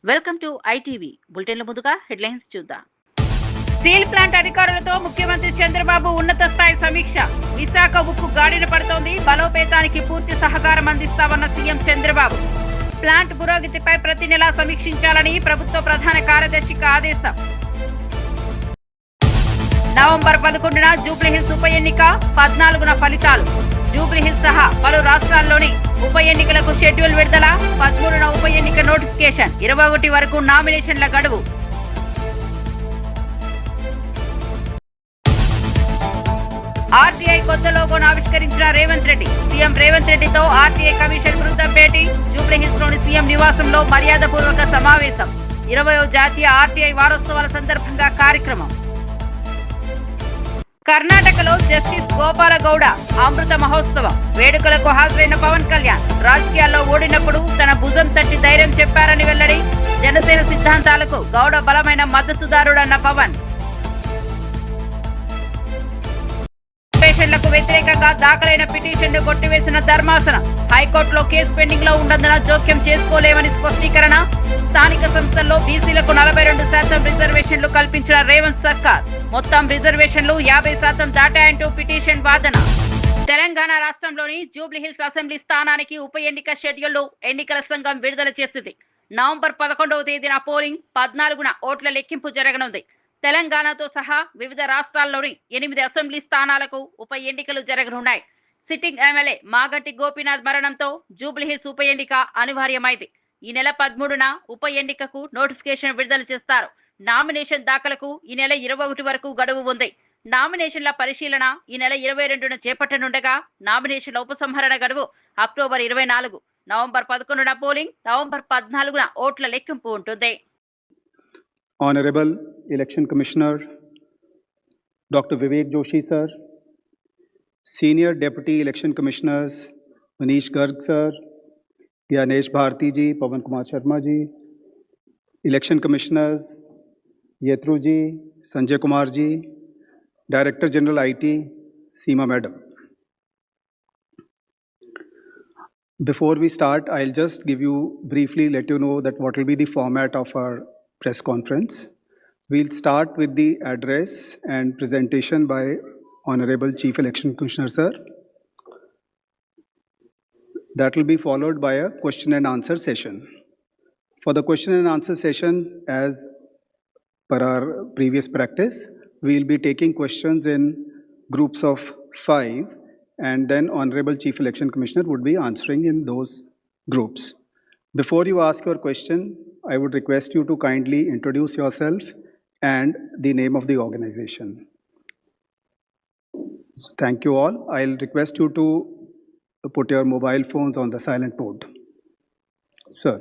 Welcome to ITV బులెటిన్ల ముందుగా headlines చూద్దాం. Steel plant అధికారులతో ముఖ్యమంత్రి చంద్రబాబు ఉన్నత స్థాయి సమీక్ష. విశాఖ ఉక్కు గాడిన పడుతోంది, బలోపేతానికి పూర్తి సహకారం అందిస్తామన్న సీఎం చంద్రబాబు. ప్లాంట్ పురోగతిపై ప్రతి నెలా సమీక్షించాలని ప్రభుత్వ ప్రధాన కార్యదర్శికి ఆదేశం. నవంబర్ 11న జూబ్లీహిల్స్ ఉప ఎన్నిక, 14న ఫలితాలు. జూబ్లీహిల్స్ సహా పలు రాష్ట్రాల్లోని ఉప ఎన్నికలకు షెడ్యూల్ విడుదల, 13న ఉప ఎన్నిక నోటిఫికేషన్, 21 వరకు నామినేషన్ల గడువు. ఆర్టీఐ కొత్త లోగోను ఆవిష్కరించిన రేవంత్ రెడ్డి. సీఎం రేవంత్ రెడ్డితో ఆర్టీఐ కమిషన్ బృందం భేటీ. జూబ్లీహిల్స్ లోని సీఎం నివాసంలో మర్యాదపూర్వక సమావేశం. 20వ జాతీయ ఆర్టీఐ వారోత్సవాల సందర్భంగా కార్యక్రమం. కర్ణాటకలో జస్టిస్ గోపాల గౌడ అమృత మహోత్సవం వేడుకలకు హాజరైన పవన్ కళ్యాణ్. రాజకీయాల్లో ఓడినప్పుడు తన భుజం తట్టి ధైర్యం చెప్పారని వెల్లడి. జనసేన సిద్ధాంతాలకు గౌడ బలమైన మద్దతుదారుడన్న పవన్. కు వ్యతిరేకంగా దాఖలైన పిటిషన్ను కొట్టివేసిన ధర్మాసనం. హైకోర్టులో కేసు పెండింగ్ లో ఉన్నందున జోక్యం చేసుకోలేమని స్పష్టీకరణ. స్థానిక సంస్థల్లో బీసీలకు 42% రిజర్వేషన్లు కల్పించిన రేవంత్ సర్కార్. మొత్తం రిజర్వేషన్లు 50% దాటాయంటూ పిటిషన్ వాదన. తెలంగాణ రాష్ట్రంలోని జూబ్లీహిల్స్ అసెంబ్లీ స్థానానికి ఉప ఎన్నిక షెడ్యూల్ ఎన్నికల సంఘం విడుదల చేసింది. నవంబర్ 11వ తేదీన పోలింగ్, 14న ఓట్ల లెక్కింపు జరగనుంది. తెలంగాణతో సహా వివిధ రాష్ట్రాల్లోని 8 అసెంబ్లీ స్థానాలకు ఉప ఎన్నికలు జరగనున్నాయి. సిట్టింగ్ ఎమ్మెల్యే మాగంటి గోపీనాథ్ మరణంతో జూబ్లీహిల్స్ ఉప ఎన్నిక అనివార్యమైంది. ఈ నెల 13న ఉప ఎన్నికకు నోటిఫికేషన్ విడుదల చేస్తారు. నామినేషన్ దాఖలకు ఈ నెల 21 వరకు గడువు ఉంది. నామినేషన్ల పరిశీలన ఈ నెల 22న చేపట్టనుండగా నామినేషన్ల ఉపసంహరణ గడువు అక్టోబర్ 24. నవంబర్ 11న పోలింగ్, నవంబర్ 14న ఓట్ల లెక్కింపు ఉంటుంది. Honorable Election Commissioner Dr. Vivek Joshi sir, Senior Deputy Election Commissioners Manish Garg sir, Gyanesh Bharti ji, Pawan Kumar Sharma ji, Election Commissioners Yetru ji, Sanjay Kumar ji, Director General IT Seema Madam. Before we start, I'll just give you briefly let you know that what will be the format of our press conference. We'll start with the address and presentation by Honorable Chief Election Commissioner sir. That will be followed by a question and answer session. For the question and answer session, as per our previous practice, we'll be taking questions in groups of 5 and then Honorable Chief Election Commissioner would be answering in those groups. Before you ask your question, I would request you to kindly introduce yourself and the name of the organization. Thank you all. I'll request you to put your mobile phones on the silent mode. Sir.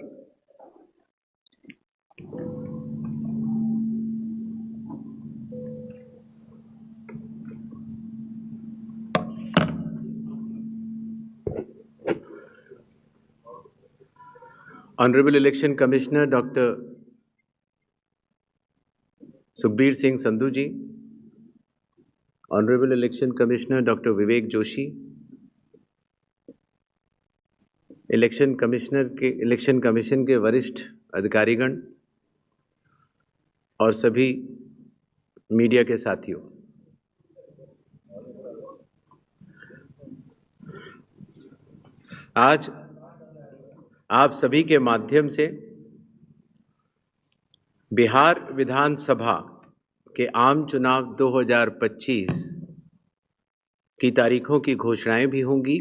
Honorable Election Commissioner Dr. Sukhbir Singh Sandhu ji, Honorable Election Commissioner Dr. Vivek Joshi, Election Commission के वरिष्ठ अधिकारीगण और सभी media के साथियों, आज आप सभी के माध्यम से बिहार विधानसभा के आम चुनाव 2025 की तारीखों की घोषणाएं भी होंगी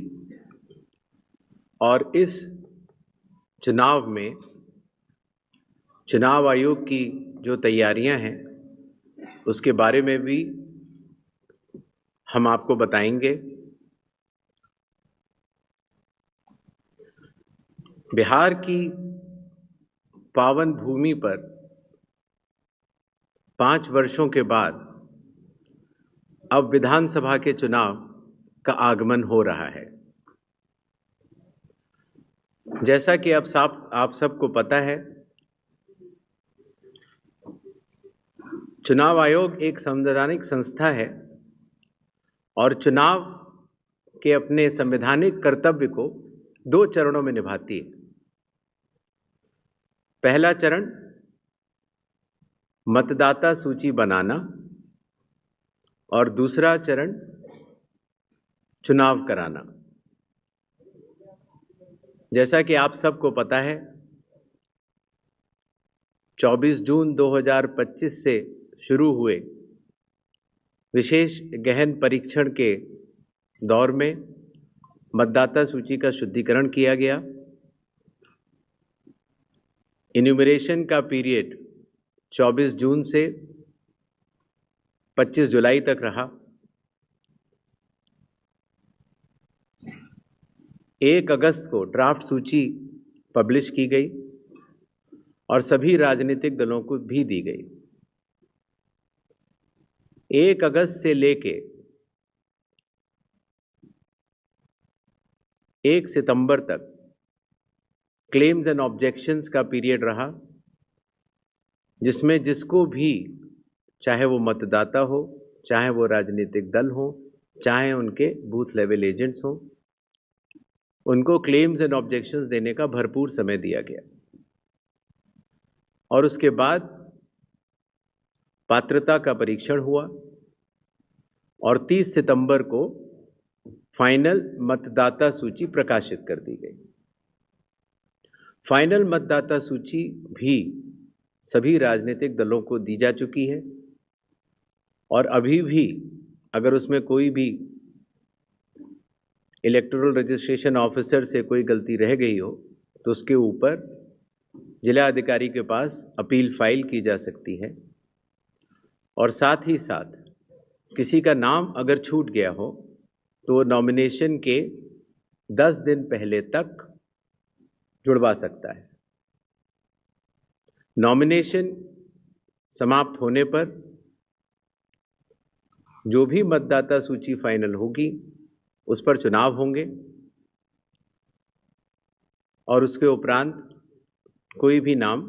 और इस चुनाव में चुनाव आयोग की जो तैयारियां हैं उसके बारे में भी हम आपको बताएंगे। बिहार की पावन भूमि पर 5 वर्षों के बाद अब विधानसभा के चुनाव का आगमन हो रहा है। जैसा कि आप सबको पता है, चुनाव आयोग एक संवैधानिक संस्था है और चुनाव के अपने संवैधानिक कर्तव्य को 2 चरणों में निभाती है। पहला चरण मतदाता सूची बनाना और दूसरा चरण चुनाव कराना। जैसा कि आप सबको पता है, 24 जून 2025 से शुरू हुए विशेष गहन परीक्षण के दौर में मतदाता सूची का शुद्धिकरण किया गया। इन्यूमरेशन का पीरियड 24 जून से 25 जुलाई तक रहा। 1 अगस्त को ड्राफ्ट सूची पब्लिश की गई और सभी राजनीतिक दलों को भी दी गई। 1 अगस्त से लेके 1 सितंबर तक क्लेम्स एंड ऑब्जेक्शंस का पीरियड रहा, जिसमें जिसको भी, चाहे वो मतदाता हो, चाहे वो राजनीतिक दल हो, चाहे उनके बूथ लेवल एजेंट्स हो, उनको क्लेम्स एंड ऑब्जेक्शंस देने का भरपूर समय दिया गया। और उसके बाद पात्रता का परीक्षण हुआ और 30 सितंबर को फाइनल मतदाता सूची प्रकाशित कर दी गई। फाइनल मतदाता सूची भी सभी राजनीतिक दलों को दी जा चुकी है और अभी भी अगर उसमें कोई भी इलेक्टोरल रजिस्ट्रेशन ऑफिसर से कोई गलती रह गई हो तो उसके ऊपर जिला अधिकारी के पास अपील फाइल की जा सकती है। और साथ ही साथ किसी का नाम अगर छूट गया हो तो नॉमिनेशन के 10 दिन पहले तक जुड़वा सकता है। नॉमिनेशन समाप्त होने पर जो भी मतदाता सूची फाइनल होगी उस पर चुनाव होंगे और उसके उपरांत कोई भी नाम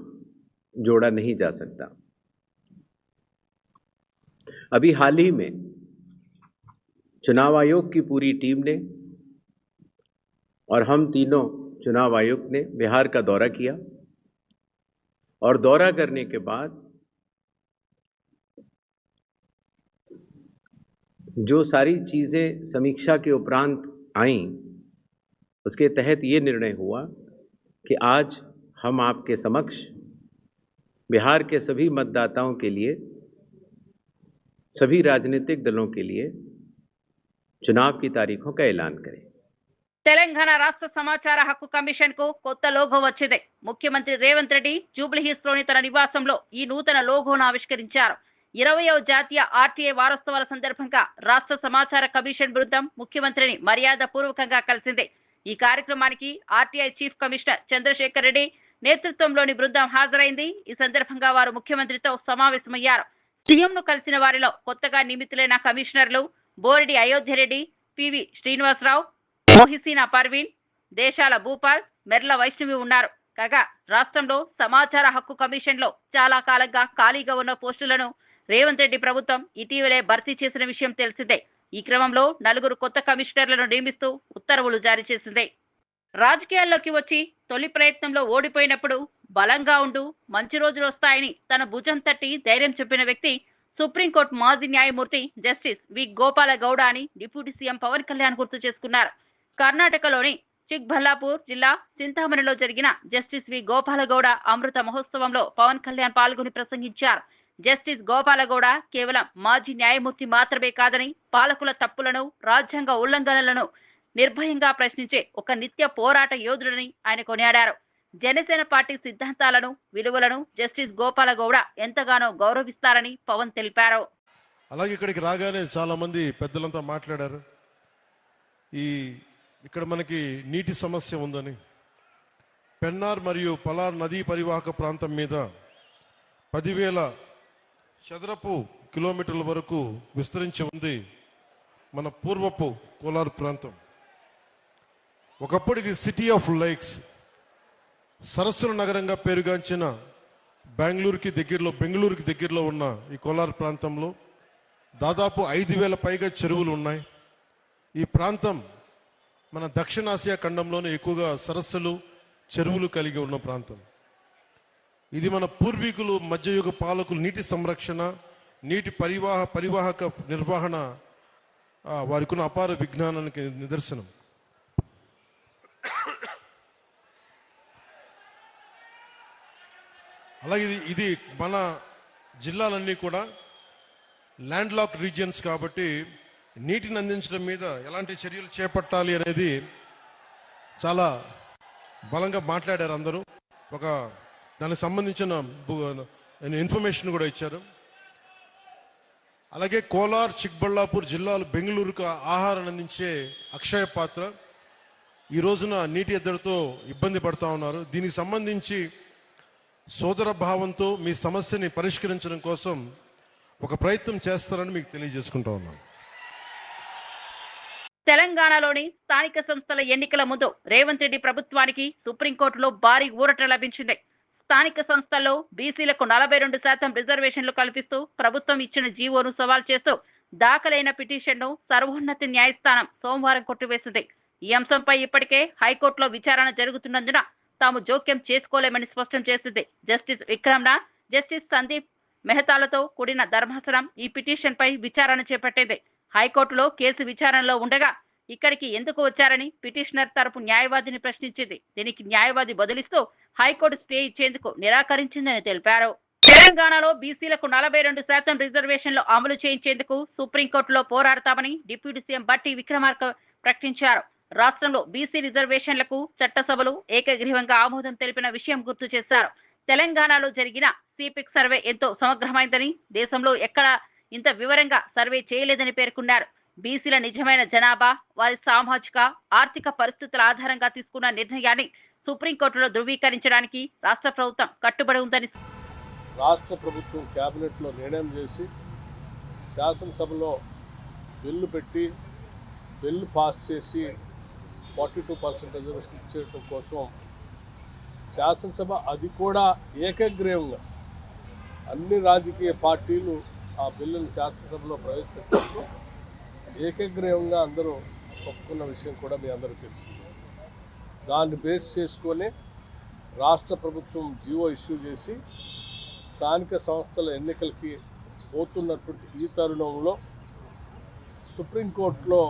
जोड़ा नहीं जा सकता। अभी हाल ही में चुनाव आयोग की पूरी टीम ने और हम तीनों चुनाव आयुक्त ने बिहार का दौरा किया और दौरा करने के बाद जो सारी चीजें समीक्षा के उपरांत आईं, उसके तहत ये निर्णय हुआ कि आज हम आपके समक्ष बिहार के सभी मतदाताओं के लिए, सभी राजनीतिक दलों के लिए चुनाव की तारीखों का ऐलान करें। తెలంగాణ రాష్ట్ర సమాచార హక్కు కమిషన్ కు కొత్త లోగో వచ్చింది. ముఖ్యమంత్రి రేవంత్ రెడ్డి జూబ్లీహిల్స్ లోని తన నివాసంలో ఈ నూతన లోగోను ఆవిష్కరించారు. 20వ జాతీయ ఆర్టీఐ వారోత్సవాల సందర్భంగా రాష్ట్ర సమాచార కమిషన్ బృందం ముఖ్యమంత్రిని మర్యాద పూర్వకంగా కలిసింది. ఈ కార్యక్రమానికి RTI chief commissioner Chandrasekhar Reddy నేతృత్వంలోని బృందం హాజరైంది. ఈ సందర్భంగా వారు ముఖ్యమంత్రితో సమావేశమయ్యారు. సీఎంను కలిసిన వారిలో కొత్తగా నియమితులైన కమిషనర్లు బోరెడ్డి అయోధ్యరెడ్డి, పివి శ్రీనివాసరావు, మోహిసీనా పర్వీన్, దేశాల భూపాల్, మెర్ల వైష్ణవి ఉన్నారు. కాగా రాష్ట్రంలో సమాచార హక్కు కమిషన్ లో చాలా కాలంగా ఖాళీగా ఉన్న పోస్టులను రేవంత్ రెడ్డి ప్రభుత్వం ఇటీవలే భర్తీ చేసిన విషయం తెలిసిందే. ఈ క్రమంలో 4 కొత్త కమిషనర్లను నియమిస్తూ ఉత్తర్వులు జారీ చేసింది. రాజకీయాల్లోకి వచ్చి తొలి ప్రయత్నంలో ఓడిపోయినప్పుడు బలంగా ఉండు, మంచి రోజులు వస్తాయని తన భుజం తట్టి ధైర్యం చెప్పిన వ్యక్తి సుప్రీంకోర్టు మాజీ న్యాయమూర్తి జస్టిస్ వి గోపాల గౌడ అని డిప్యూటీ సీఎం పవన్ కళ్యాణ్ గుర్తు చేసుకున్నారు. కర్ణాటకలోని చిక్బల్లాపూర్ జిల్లా చింతామణిలో జరిగిన జస్టిస్ వి గోపాలగౌడ అమృత మహోత్సవంలో పవన్ కళ్యాణ్ పాల్గొని ప్రసంగించారు. జస్టిస్ గోపాలగౌడ కేవలం మాజీ న్యాయమూర్తి మాత్రమే కాదని పాలకుల తప్పులను, రాజ్యాంగ ఉల్లంఘనలను నిర్భయంగా ప్రశ్నించే ఒక నిత్య పోరాట యోధుడని ఆయన కొనియాడారు. జనసేన పార్టీ సిద్ధాంతాలను, విలువలను జస్టిస్ గోపాలగౌడ ఎంతగానో గౌరవిస్తారని పవన్ తెలిపారు. అలాగే ఇక్కడికి రాగానే చాలా మంది పెద్దలంతా మాట్లాడారు. ఇక్కడ మనకి నీటి సమస్య ఉందని, పెన్నార్ మరియు పలార్ నదీ పరివాహక ప్రాంతం మీద 10,000 చదరపు కిలోమీటర్ల వరకు విస్తరించి ఉంది మన పూర్వపు కోలార్ ప్రాంతం. ఒకప్పుడు ఇది సిటీ ఆఫ్ లేక్స్, సరస్సుల నగరంగా పేరుగాంచిన బెంగళూరుకి దగ్గరలో ఉన్న ఈ కోలార్ ప్రాంతంలో దాదాపు 5,000 పైగా చెరువులు ఉన్నాయి. ఈ ప్రాంతం మన దక్షిణాసియా ఖండంలోనే ఎక్కువగా సరస్సులు, చెరువులు కలిగి ఉన్న ప్రాంతం. ఇది మన పూర్వీకులు మధ్యయుగ పాలకులు నీటి సంరక్షణ, నీటి పరివాహక నిర్వహణ వారికి ఉన్న అపార విజ్ఞానానికి నిదర్శనం. అలాగే ఇది మన జిల్లాలన్నీ కూడా ల్యాండ్ లాక్ రీజియన్స్ కాబట్టి నీటిని అందించడం మీద ఎలాంటి చర్యలు చేపట్టాలి అనేది చాలా బలంగా మాట్లాడారు అందరూ. దానికి సంబంధించిన ఇన్ఫర్మేషన్ కూడా ఇచ్చారు. అలాగే కోలార్, చిక్బళ్ళాపూర్ జిల్లాలు బెంగళూరుకు ఆహారాన్ని అందించే అక్షయ పాత్ర ఈ రోజున నీటి ఎద్దడితో ఇబ్బంది పడుతూ ఉన్నారు. దీనికి సంబంధించి సోదర భావంతో మీ సమస్యని పరిష్కరించడం కోసం ఒక ప్రయత్నం చేస్తారని మీకు తెలియజేసుకుంటా ఉన్నాను. తెలంగాణలోని స్థానిక సంస్థల ఎన్నికల ముందు రేవంత్ రెడ్డి ప్రభుత్వానికి సుప్రీంకోర్టులో భారీ ఊరట లభించింది. స్థానిక సంస్థల్లో బీసీలకు 42% రిజర్వేషన్లు కల్పిస్తూ ప్రభుత్వం ఇచ్చిన జీవోను సవాల్ చేస్తూ దాఖలైన పిటిషన్ను సర్వోన్నత న్యాయస్థానం సోమవారం కొట్టివేసింది. ఈ అంశంపై ఇప్పటికే హైకోర్టులో విచారణ జరుగుతున్నందున తాము జోక్యం చేసుకోలేమని స్పష్టం చేసింది. జస్టిస్ విక్రమ్నాథ్, జస్టిస్ సందీప్ మెహతాలతో కూడిన ధర్మాసనం ఈ పిటిషన్ పై విచారణ చేపట్టింది. హైకోర్టులో కేసు విచారణలో ఉండగా ఇక్కడికి ఎందుకు వచ్చారని పిటిషనర్ తరపు న్యాయవాదిని ప్రశ్నించింది. దీనికి న్యాయవాది బదులిస్తూ హైకోర్టు స్టే ఇచ్చేందుకు నిరాకరించిందని తెలిపారు. తెలంగాణలో బీసీలకు 42% రిజర్వేషన్లు అమలు చేయించేందుకు సుప్రీంకోర్టులో పోరాడతామని డిప్యూటీ సీఎం బట్టి విక్రమార్క ప్రకటించారు. రాష్ట్రంలో బీసీ రిజర్వేషన్లకు చట్టసభలు ఏకగ్రీవంగా ఆమోదం తెలిపిన విషయం గుర్తు చేశారు. తెలంగాణలో జరిగిన సిపిక్ సర్వే ఎంతో సమగ్రమైందని, దేశంలో ఎక్కడా ఇంత వివరంగా సర్వే చేయలేదని పేర్కొన్నారు. బీసీల నిజమైన జనాభా, వారి సామాజిక ఆర్థిక పరిస్థితుల ఆధారంగా తీసుకున్న నిర్ణయాన్ని సుప్రీంకోర్టులో ధృవీకరించడానికి రాష్ట్ర ప్రభుత్వం కట్టుబడి ఉందని రాష్ట్ర ప్రభుత్వం కేబినెట్లో నిర్ణయం చేసి శాసనసభలో బిల్లు పెట్టి బిల్లు పాస్ చేసి 42% రిజర్వేషన్ ఇచ్చేయడం కోసం శాసనసభ అది కూడా ఏకగ్రీవంగా అన్ని రాజకీయ పార్టీలు ఆ బిల్లును శాసనసభలో ప్రవేశపెట్టినప్పుడు ఏకగ్రీవంగా అందరూ ఒప్పుకున్న విషయం కూడా మీ అందరికీ తెలిసింది. దాన్ని బేస్ చేసుకొని రాష్ట్ర ప్రభుత్వం జీవో ఇష్యూ చేసి స్థానిక సంస్థల ఎన్నికలకి పోతున్నటువంటి ఈ తరుణంలో సుప్రీంకోర్టులో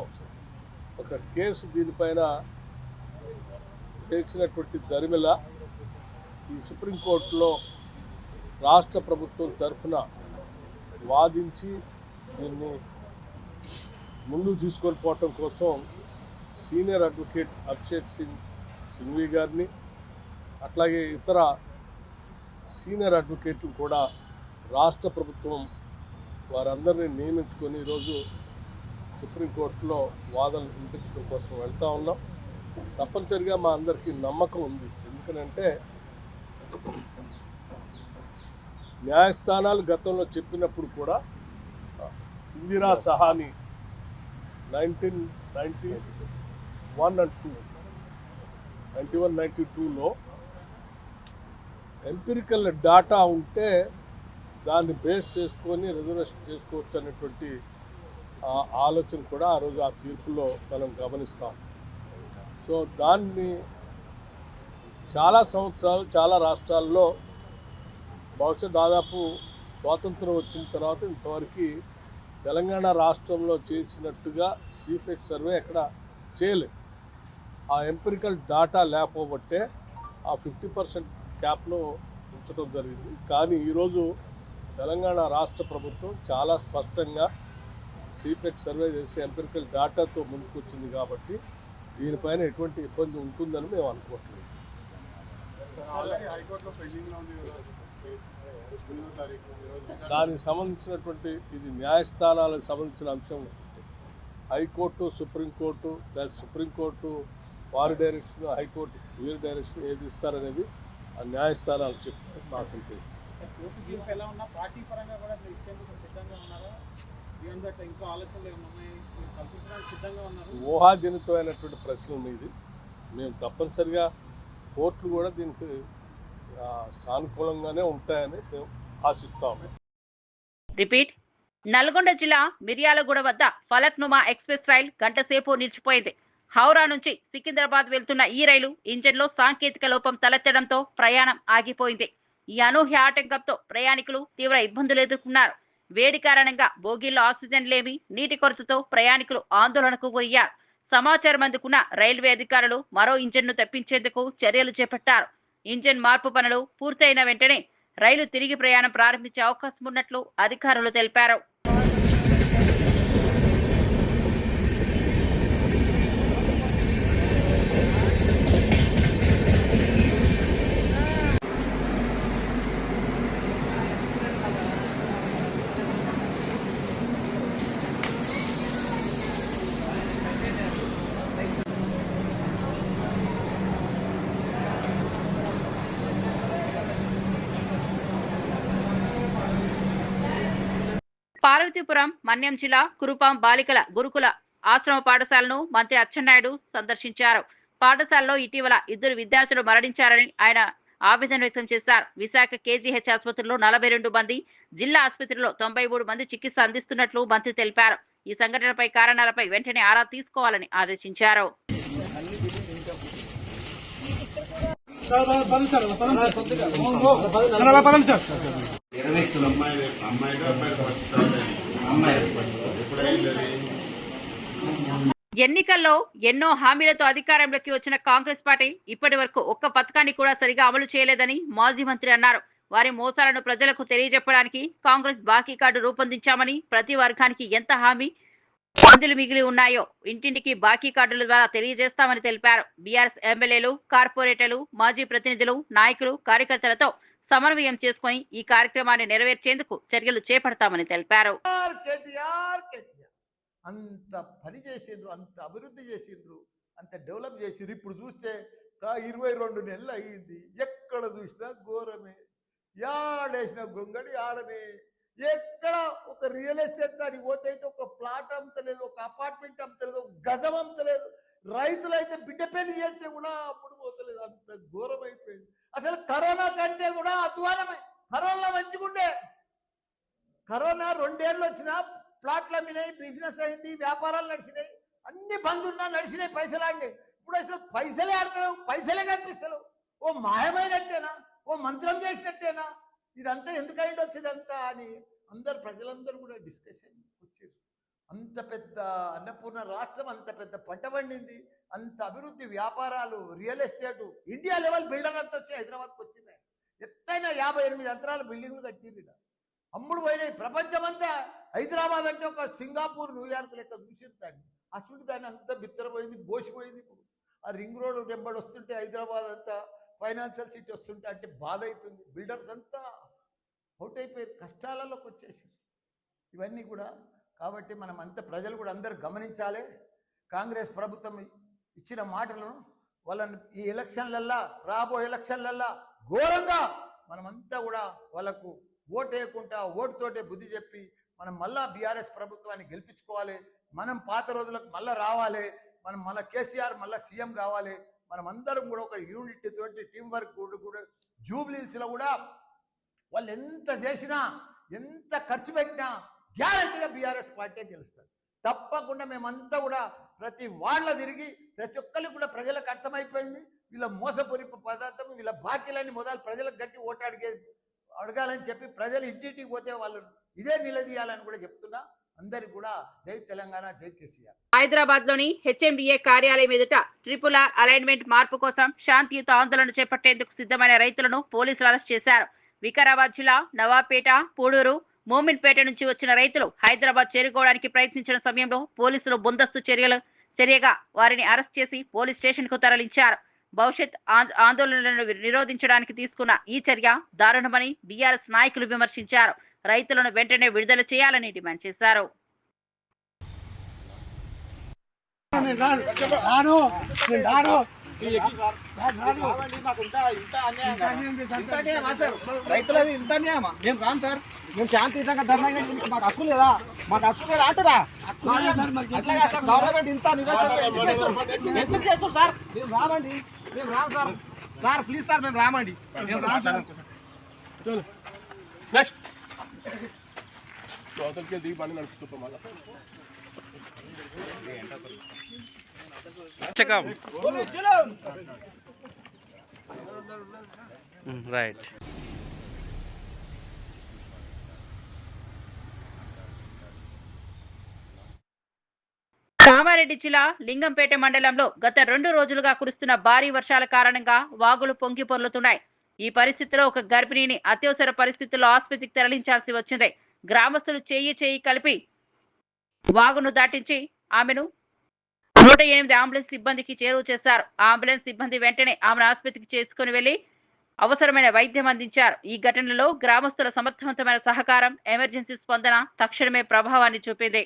ఒక కేసు దీనిపైన వేసినటువంటి దరిమిల ఈ సుప్రీంకోర్టులో రాష్ట్ర ప్రభుత్వం తరఫున వాదించి దీన్ని ముందు తీసుకొని పోవటం కోసం సీనియర్ అడ్వకేట్ అభిషేక్ సింఘ్వి గారిని అట్లాగే ఇతర సీనియర్ అడ్వకేట్లు కూడా రాష్ట్ర ప్రభుత్వం వారందరినీ నియమించుకొని ఈరోజు సుప్రీంకోర్టులో వాదనలు వినిపించడం కోసం వెళ్తూ ఉన్నాం. తప్పనిసరిగా మా అందరికీ నమ్మకం ఉంది. ఎందుకనంటే న్యాయస్థానాలు గతంలో చెప్పినప్పుడు కూడా ఇందిరా సహాని 1991 and 92లో ఎంపిరికల్ డాటా ఉంటే దాన్ని బేస్ చేసుకొని రిజర్వేషన్ చేసుకోవచ్చు అనేటువంటి ఆలోచన కూడా ఆ రోజు ఆ తీర్పులో మనం గమనిస్తాం. సో దాన్ని చాలా సంవత్సరాలు చాలా రాష్ట్రాల్లో బహుశా దాదాపు స్వాతంత్రం వచ్చిన తర్వాత ఇంతవరకు తెలంగాణ రాష్ట్రంలో చేసినట్టుగా సిపెక్ సర్వే ఎక్కడ చేయలేదు. ఆ ఎంపిరికల్ డాటా లేకపోబట్టే ఆ 50% క్యాప్లో ఉంచడం జరిగింది. కానీ ఈరోజు తెలంగాణ రాష్ట్ర ప్రభుత్వం చాలా స్పష్టంగా సిపెక్ సర్వే చేసి ఎంపిరికల్ డాటాతో ముందుకు వచ్చింది కాబట్టి దీనిపైన ఎటువంటి ఇబ్బంది ఉంటుందని మేము అనుకోవట్లేదు. దానికి సంబంధించినటువంటి ఇది న్యాయస్థానాలకు సంబంధించిన అంశం. హైకోర్టు, సుప్రీంకోర్టు లేదా సుప్రీంకోర్టు వారి డైరెక్షన్, హైకోర్టు వీరి డైరెక్షన్ ఏది ఇస్తారనేది ఆ న్యాయస్థానాలు చెప్తారు. మాకంటే ఊహాజనితమైనటువంటి ప్రశ్నల మీది మేము తప్పనిసరిగా కోర్టులు కూడా దీనికి సానుకూలంగానే ఉంటాయని మేము ఆశిస్తాము. రిపీట్. నల్గొండ జిల్లా మిర్యాలగూడ వద్ద ఫలక్నుమా ఎక్స్ప్రెస్ రైలు గంటసేపు నిలిచిపోయింది. హౌరా నుంచి సికింద్రాబాద్ వెళ్తున్న ఈ రైలు ఇంజన్లో సాంకేతిక లోపం తలెత్తడంతో ప్రయాణం ఆగిపోయింది. ఈ అనూహ్య ఆటంకంతో ప్రయాణికులు తీవ్ర ఇబ్బందులు ఎదుర్కొన్నారు. వేడి కారణంగా బోగీల్లో ఆక్సిజన్ లేమి, నీటి కొరతతో ప్రయాణికులు ఆందోళనకు గురయ్యారు. సమాచారం అందుకున్న రైల్వే అధికారులు మరో ఇంజిన్ను తెప్పించేందుకు చర్యలు చేపట్టారు. ఇంజిన్ మార్పు పనులు పూర్తయిన వెంటనే రైలు తిరిగి ప్రయాణం ప్రారంభించే అవకాశం ఉన్నట్లు అధికారులు తెలిపారు. పార్వతీపురం మన్యం జిల్లా కురుపాం బాలికల గురుకుల ఆశ్రమ పాఠశాలను మంత్రి అచ్చెన్నాయుడు సందర్శించారు. పాఠశాలలో ఇటీవల 2 విద్యార్థులు మరణించారని ఆయన ఆవేదన వ్యక్తం చేశారు. విశాఖ కేజీహెచ్ ఆసుపత్రిలో 42 మంది, జిల్లా ఆసుపత్రిలో 93 మంది చికిత్స అందిస్తున్నట్లు మంత్రి తెలిపారు. ఈ సంఘటనపై కారణాలపై వెంటనే ఆరా తీసుకోవాలని ఆదేశించారు. ఎన్నికల్లో ఎన్నో హామీలతో అధికారంలోకి వచ్చిన కాంగ్రెస్ పార్టీ ఇప్పటి వరకు ఒక్క పథకాన్ని కూడా సరిగా అమలు చేయలేదని మాజీ మంత్రి అన్నారు. వారి మోసాలను ప్రజలకు తెలియజెప్పడానికి కాంగ్రెస్ బాకీ కార్డు రూపొందించామని, ప్రతి వర్గానికి ఎంత హామీ మందులు మిగిలి ఉన్నాయో ఇంటింటికి బాకీ కార్డుల ద్వారా తెలియజేస్తామని తెలిపారు. బీఆర్ఎస్ ఎమ్మెల్యేలు, కార్పొరేటర్లు, మాజీ ప్రతినిధులు, నాయకులు, కార్యకర్తలతో సమన్వయం చేసుకుని ఈ కార్యక్రమాన్ని నెరవేర్చేందుకు చర్యలు చేపడతామని తెలిపారు. అంత పని చేసిండ్రు, అంత అభివృద్ధి చేసిండ్రు, అంత డెవలప్ చేసిండ్రు. ఇప్పుడు చూస్తే 22 నెలలు అయ్యింది. ఎక్కడ చూసినా ఘోరమే, యాడేసిన గొంగడి ఆడనే. ఎక్కడ ఒక రియల్ ఎస్టేట్ దానికి పోతే అయితే ఒక ప్లాట్ అమ్మతలేదు, ఒక అపార్ట్మెంట్ అమ్మతలేదు, ఒక గజం అమ్మతలేదు. రైతులైతే బిడ్డ పెళ్లి చేస్తే కూడా అప్పుడు పోతలేదు. అంత ఘోరం అయిపోయింది. అసలు కరోనా కంటే కూడా అధ్వానమే. కరోనా మంచిగుండే. కరోనా 2 ఏళ్ళు వచ్చినా ప్లాట్లు అమ్మినాయి, బిజినెస్ అయింది, వ్యాపారాలు నడిచినాయి, అన్ని బంద్ ఉన్నా నడిచినాయి, పైసలు ఆడినాయి. ఇప్పుడు అసలు పైసలే ఆడతలేవు, పైసలే కనిపిస్తలేవు. ఓ మాయమైనట్టేనా, ఓ మంత్రం చేసినట్టేనా, ఇదంతా ఎందుకైంది వచ్చేదంతా అని ప్రజలందరూ కూడా డిస్కషన్ వచ్చారు. అంత పెద్ద అన్నపూర్ణ రాష్ట్రం, అంత పెద్ద పంట పండింది, అంత అభివృద్ధి, వ్యాపారాలు, real estate, India level builder అంతా వచ్చి హైదరాబాద్కి వచ్చినాయి. ఎత్తైన 58 అంతరాల బిల్డింగ్లు కట్టింది. అమ్ముడు పోయినాయి. ప్రపంచమంతా హైదరాబాద్ అంటే ఒక సింగపూర్, న్యూయార్క్ లెక్క చూసింది దాన్ని. అసలు దాన్ని అంతా బిత్తరపోయింది, బోసిపోయింది. ఇప్పుడు ఆ రింగ్ రోడ్ నెంబడి వస్తుంటే హైదరాబాద్ అంతా ఫైనాన్షియల్ సిటీ వస్తుంటే అంటే బాధ అవుతుంది. బిల్డర్స్ అంతా అవుట్ అయిపోయి కష్టాలలోకి వచ్చేసి ఇవన్నీ కూడా. కాబట్టి మనం అంతా ప్రజలు కూడా అందరూ గమనించాలి. కాంగ్రెస్ ప్రభుత్వం ఇచ్చిన మాటలను వాళ్ళని ఈ ఎలక్షన్లల్లా, రాబోయే ఎలక్షన్లల్లా ఘోరంగా మనమంతా కూడా వాళ్ళకు ఓటు వేయకుండా ఓటుతోటే బుద్ధి చెప్పి మనం మళ్ళా బీఆర్ఎస్ ప్రభుత్వాన్ని గెలిపించుకోవాలి. మనం పాత రోజులకు మళ్ళీ రావాలి. మనం మళ్ళీ కేసీఆర్ మళ్ళీ సీఎం కావాలి. మనం అందరం కూడా ఒక యూనిట్ తోటి టీం వర్క్ కూడా జూబ్లీస్లో కూడా వాళ్ళు ఎంత చేసినా, ఎంత ఖర్చు పెట్టినా గ్యారంటీగా బీఆర్ఎస్ పార్టీ గెలుస్తారు. తప్పకుండా మేమంతా కూడా ప్రతి వాళ్ళ తిరిగి ప్రతి ఒక్కరికి కూడా ప్రజలకు అర్థమైపోయింది. వీళ్ళ మోసపూరిత పదార్థం, వీళ్ళ బాకీలన్నీ మొదలు ప్రజలకు గట్టి ఓటు అడగాలని చెప్పి ప్రజలు ఇంటింటికి పోతే వాళ్ళు ఇదే నిలదీయాలని కూడా చెప్తున్నా. అందరికి కూడా జై తెలంగాణ, జై కేసీఆర్. హైదరాబాద్ లోని హెచ్ఎండిఏ కార్యాలయం ఎదుట ట్రిపుల్ ఆర్ అలైన్మెంట్ మార్పు కోసం శాంతియుత ఆందోళన చేపట్టేందుకు సిద్ధమైన రైతులను పోలీసులు అరెస్ట్ చేశారు. వికారాబాద్ జిల్లా నవాపేట, పూడూరు, మోమిన్పేట నుంచి వచ్చిన రైతులు హైదరాబాద్ చేరుకోవడానికి ప్రయత్నించిన సమయంలో పోలీసులు ముందస్తు చర్యగా వారిని అరెస్ట్ చేసి పోలీస్ స్టేషన్ కు తరలించారు. భవిష్యత్ ఆందోళనలను నిరోధించడానికి తీసుకున్న ఈ చర్య దారుణమని బీఆర్ఎస్ నాయకులు విమర్శించారు. రైతులను వెంటనే విడుదల చేయాలని డిమాండ్ చేశారు. రైతులది ఇంత అన్యాయమా? మేము రాము సార్, మేము శాంతియుతంగా ధర్నా, మాకు హక్కు లేదా? మాకు హక్కు లేదా అంటున్నా? గవర్నమెంట్ ఇంత ఎందుకు చేస్తాం సార్? మేము రామండి, మేము రాము సార్. సార్ ప్లీజ్ సార్, మేము రామండి, మేము రాము సార్. Right. రంగారెడ్డి జిల్లా లింగంపేట మండలంలో గత 2 రోజులుగా కురుస్తున్న భారీ వర్షాల కారణంగా వాగులు పొంగి పొర్లుతున్నాయి. ఈ పరిస్థితిలో ఒక గర్భిణిని అత్యవసర పరిస్థితుల్లో ఆసుపత్రికి తరలించాల్సి వచ్చింది. గ్రామస్తులు చేయి కలిపి వాగును దాటించి ఆమెను 108 అంబులెన్స్ సిబ్బందికి చేరువ చేశారు. ఆ అంబులెన్స్ సిబ్బంది వెంటనే ఆమెను ఆసుపత్రికి చేసుకుని వెళ్లి అవసరమైన వైద్యం అందించారు. ఈ ఘటనలో గ్రామస్తుల సమర్థవంతమైన సహకారం, ఎమర్జెన్సీ స్పందన తక్షణమే ప్రభావాన్ని చూపింది.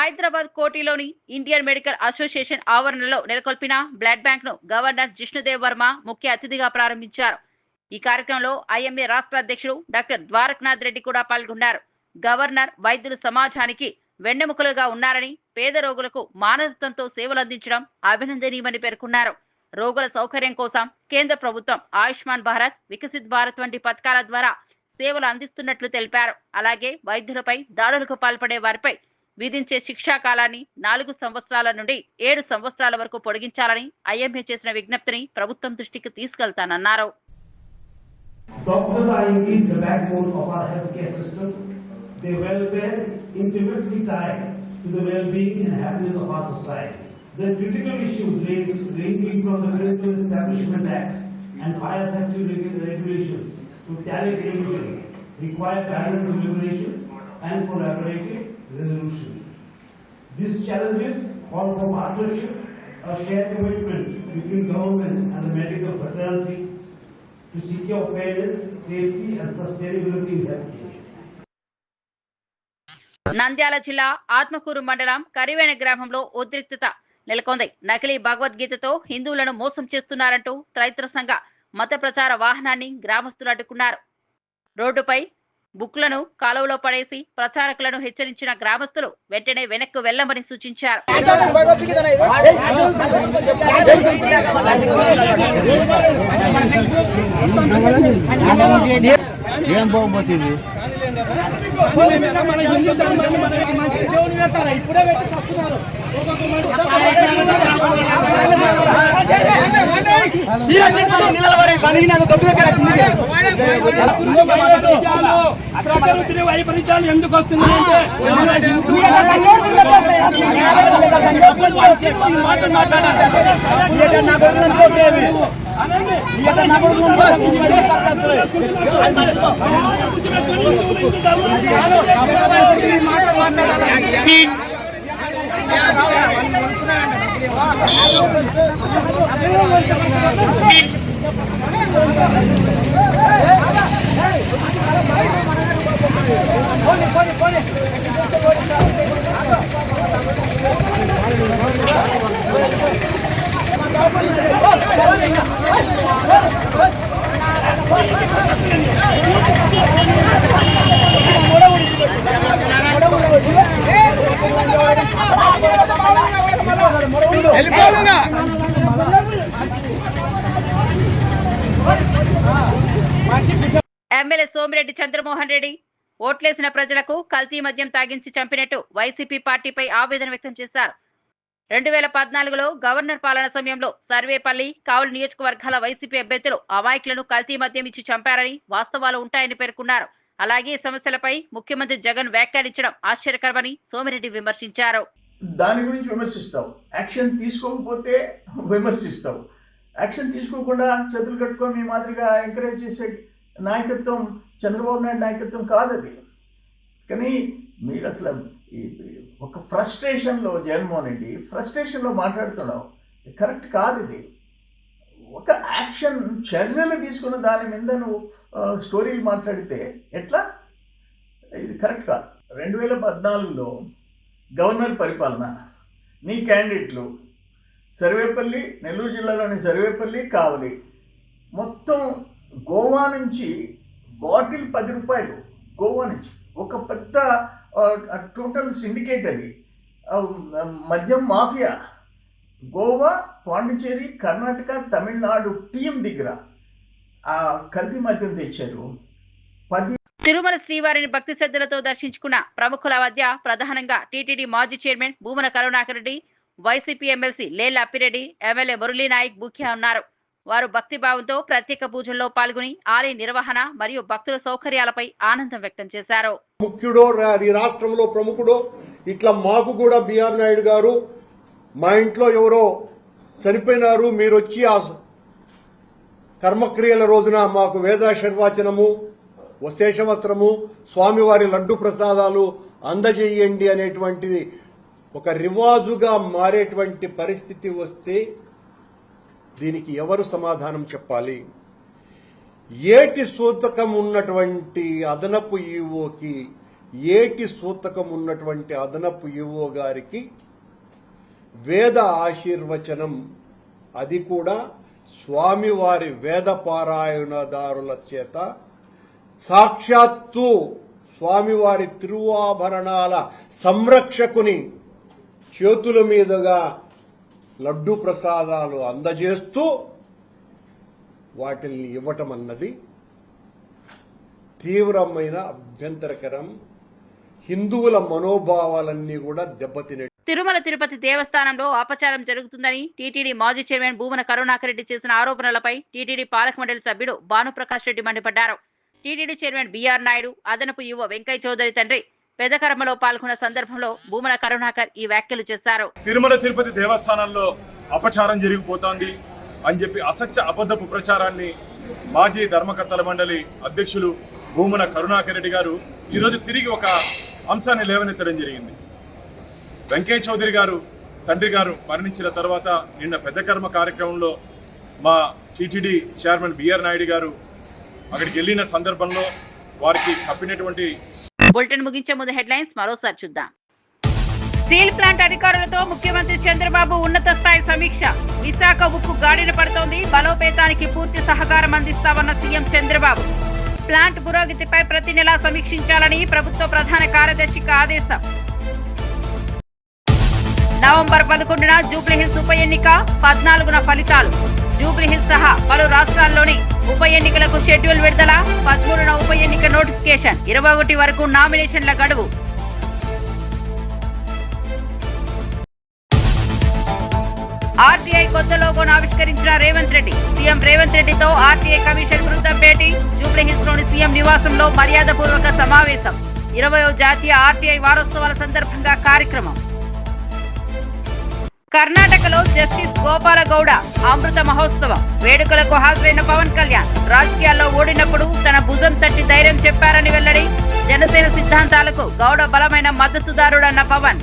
హైదరాబాద్ కోటిలోని ఇండియన్ మెడికల్ అసోసియేషన్ ఆవరణలో నెలకొల్పిన బ్లడ్ బ్యాంక్ ను గవర్నర్ జిష్ణుదేవ్ వర్మ ముఖ్య అతిథిగా ప్రారంభించారు. ఈ కార్యక్రమంలో ఐఎంఏ రాష్ట్ర అధ్యక్షుడు డాక్టర్ ద్వారకనాథ్ రెడ్డి కూడా పాల్గొన్నారు. గవర్నర్ వైద్యులు సమాజానికి వెన్నెముకలుగా ఉన్నారని, పేద రోగులకు మానవత్వంతో సేవలు అందించడం అభినందనీయమని పేర్కొన్నారు. రోగుల సౌకర్యం కోసం కేంద్ర ప్రభుత్వం ఆయుష్మాన్ భారత్, వికసిత్ భారత్ వంటి పథకాల ద్వారా సేవలు అందిస్తున్నట్లు తెలిపారు. అలాగే వైద్యులపై దాడులకు పాల్పడే వారిపై విధించే శిక్షా కాలాన్ని 4 సంవత్సరాల నుండి 7 సంవత్సరాల వరకు పొడిగించాలని ఐఎంఏ చేసిన విజ్ఞప్తిని ప్రభుత్వం దృష్టికి తీసుకెళ్తానన్నారు. Doctors are indeed the backbone of our healthcare system. Their welfare intimately tied to the well-being and happiness of our society. The critical issues ranging from the Medical Establishment Act and fire safety regulations to tariff revision require balanced deliberation and collaborative resolution. These challenges call for partnership, a shared commitment between government and the medical fraternity to secure fairness, safety and sustainability in healthcare. Nandyal జిల్లా ఆత్మకూరు మండలం కరివేణ గ్రామంలో ఉద్రిక్తత నెలకొంది. నకిలీ భగవద్గీతతో హిందువులను మోసం చేస్తున్నారంటూ రైతుల సంఘ మత ప్రచార వాహనాన్ని గ్రామస్తులు అడ్డుకున్నారు. రోడ్డుపై బుక్లను కాలువలో పడేసి ప్రచారకులను హెచ్చరించిన గ్రామస్తులు వెంటనే వెనక్కు వెళ్లమని సూచించారు. ఎందుకు వస్తుంది ఎమ్మెల్యే సోమిరెడ్డి చంద్రమోహన్ రెడ్డి ఓట్లేసిన ప్రజలకు కల్తీ మద్యం తాగించి చంపినట్టు వైసీపీ పార్టీపై ఆవేదన వ్యక్తం చేశారు. 2014లో గవర్నర్ పాలన సమయంలో సర్వేపల్లి, కావలి నియోజకవర్గాల వైసీపీ అభ్యర్థులు అమాయకులను కల్తీ మద్యం ఇచ్చి చంపారని, వాస్తవాలు ఉంటాయని పేర్కొన్నారు. అలాగే సమస్యలపై ముఖ్యమంత్రి జగన్ వ్యాఖ్యానించడం ఆశ్చర్యకరమని సోమిరెడ్డి విమర్శించారు. దాని గురించి విమర్శిస్తావు, యాక్షన్ తీసుకోకపోతే విమర్శిస్తావు. యాక్షన్ తీసుకోకుండా చేతులు కట్టుకొని మీ మాదిరిగా ఎంకరేజ్ చేసే నాయకత్వం చంద్రబాబు నాయుడు నాయకత్వం కాదు అది. కానీ మీరు అసలు ఒక ఫ్రస్ట్రేషన్లో జగన్మోహన్ రెడ్డి ఫ్రస్ట్రేషన్లో మాట్లాడుతున్నావు, కరెక్ట్ కాదు ఇది. ఒక యాక్షన్ చర్యలు తీసుకున్న దాని మీద నువ్వు స్టోరీలు మాట్లాడితే ఎట్లా? ఇది కరెక్ట్ కాదు. 2014లో గవర్నర్ పరిపాలన, నీ క్యాండిడేట్లు సర్వేపల్లి, నెల్లూరు జిల్లాలోని సర్వేపల్లి, కావలి, మొత్తం గోవా నుంచి బాటిల్ 10 రూపాయలు, గోవా నుంచి ఒక పెద్ద టోటల్ సిండికేట్ అది, మద్యం మాఫియా. గోవా, పాండిచేరి, కర్ణాటక, తమిళనాడు టీం దగ్గర ఆ కల్తీ మద్యం తెచ్చారు. 10 తిరుమల శ్రీవారిని భక్తి శ్రద్ధలతో దర్శించుకున్న ప్రముఖుల మధ్య ప్రధానంగా టీటీడీ మాజీ chairman Bhumana Karunakar Reddy, YCP MLC Lella Appireddy, MLA Murali Naik ముఖ్య ఉన్నారు. వారు భక్తిభావంతో ప్రత్యేక పూజల్లో పాల్గొని ఆలయ నిర్వహణ మరియు భక్తుల సౌకర్యాలపై ఆనందం వ్యక్తం చేశారు. ముఖ్యుడో ఈ రాష్ట్రంలో ప్రముఖుడో ఇట్లా మాకు కూడా బిఆర్ నాయుడు గారు, మా ఇంట్లో ఎవరో చనిపోయినారు, మీరు వచ్చి ఆ కర్మక్రియల రోజున మాకు వేదాశీర్వచనము, శేషవస్త్రము, స్వామివారి లడ్డు ప్రసాదాలు అందజేయండి అనేటువంటిది ఒక రివాజుగా మారేటువంటి పరిస్థితి వస్తే దీనికి ఎవరు సమాధానం చెప్పాలి? ఏటి సూతకం ఉన్నటువంటి అదనపు ఈవోకి, ఏటి సూతకం ఉన్నటువంటి అదనపు ఈవో గారికి వేద ఆశీర్వచనం, అది కూడా స్వామివారి వేద పారాయణదారుల చేత సాక్షాత్తు స్వామివారి తిరువాభరణాల సంరక్షకుని చేతుల మీదుగా లడ్డు ప్రసాదాలు అందజేస్తూ వాటిల్ని ఇవ్వటం అన్నది తీవ్రమైన అభ్యంతరకరం. హిందువుల మనోభావాలన్నీ కూడా దెబ్బతినే. తిరుమల తిరుపతి దేవస్థానంలో అపచారం జరుగుతుందని టీటీడీ మాజీ చైర్మన్ భూమన కరుణాకర్ రెడ్డి చేసిన ఆరోపణలపై టీటీడీ పాలక మండలి సభ్యుడు భానుప్రకాష్ రెడ్డి మండిపడ్డారు. టీటీడీ చైర్మన్ బిఆర్ నాయుడు, అదనపు యువ వెంకయ్య చౌదరి తండ్రి పెదకర్మలో పాల్గొన్న సందర్భంలో భూమన కరుణాకర్ ఈ వ్యాఖ్యలు చేశారు. తిరుమల తిరుపతి దేవస్థానంలో అపచారం జరిగిపోతోంది అని చెప్పి అసత్య అబద్ధపు ప్రచారాన్ని మాజీ ధర్మకర్తల మండలి అధ్యక్షులు భూమన కరుణాకర్ రెడ్డి గారు ఈరోజు తిరిగి ఒక అంశాన్ని లేవనెత్తడం జరిగింది. వెంకయ్య చౌదరి గారు తండ్రి గారు మరణించిన తర్వాత నిన్న పెద్దకర్మ కార్యక్రమంలో మా టీటీడీ చైర్మన్ బిఆర్ నాయుడు గారు అక్కడికి వెళ్ళిన సందర్భంలో వారికి కప్పినటువంటి. బులెటిన్ ముగించే ముందు హెడ్లైన్స్ మరోసారి చూద్దాం. స్టీల్ ప్లాంట్ అధికారులతో ముఖ్యమంత్రి చంద్రబాబు ఉన్నత స్థాయి సమీక్ష. విశాఖ ఉక్కు గాడిన పడుతోంది, బలోపేతానికి పూర్తి సహకారం అందిస్తామన్న సీఎం చంద్రబాబు. ప్లాంట్ పురోగతిపై ప్రతి నెలా సమీక్షించాలని ప్రభుత్వ ప్రధాన కార్యదర్శికి ఆదేశం. నవంబర్ 11న జూబ్లీహిల్స్ ఉప ఎన్నిక, 14న ఫలితాలు. జూబ్లీహిల్స్ సహా పలు రాష్ట్రాల్లోని ఉప ఎన్నికలకు షెడ్యూల్ విడుదల, 13న ఉప ఎన్నిక నోటిఫికేషన్, 21 వరకు నామినేషన్ల గడువు. ఆర్టీఐ కొత్త లోగోను ఆవిష్కరించిన రేవంత్ రెడ్డి. సీఎం రేవంత్ రెడ్డితో ఆర్టీఐ కమిషన్ బృందం భేటీ. జూబ్లీహిల్స్ లోని సీఎం నివాసంలో మర్యాదపూర్వక సమావేశం. 20వ జాతీయ ఆర్టీఐ వారోత్సవాల సందర్భంగా కార్యక్రమం. కర్ణాటకలో జస్టిస్ గోపాలగౌడ అమృత మహోత్సవం. వేడుకలకు హాజరైన పవన్ కళ్యాణ్ రాజకీయాల్లో ఓడినప్పుడు తన భుజం తట్టి ధైర్యం చెప్పారని వెల్లడి. జనసేన సిద్ధాంతాలకు గౌడ బలమైన మద్దతుదారుడన్న పవన్.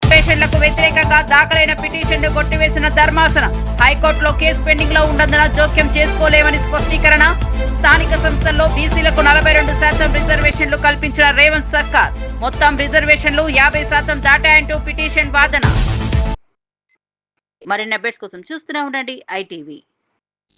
పిటిషన్లకు వ్యతిరేకంగా దాఖలైన పిటిషన్ను కొట్టివేసిన ధర్మాసనం. హైకోర్టులో కేసు పెండింగ్ లో ఉన్నందున జోక్యం చేసుకోలేమని స్పష్టీకరణ. స్థానిక సంస్థల్లో బీసీలకు 42% రిజర్వేషన్లు కల్పించిన రేవంత్ సర్కార్. మొత్తం రిజర్వేషన్లు 50% దాటాయంటూ పిటిషన్ వాదన. మరిన్ని అప్డేట్స్ కోసం చూస్తూనే ఉండండి ITV.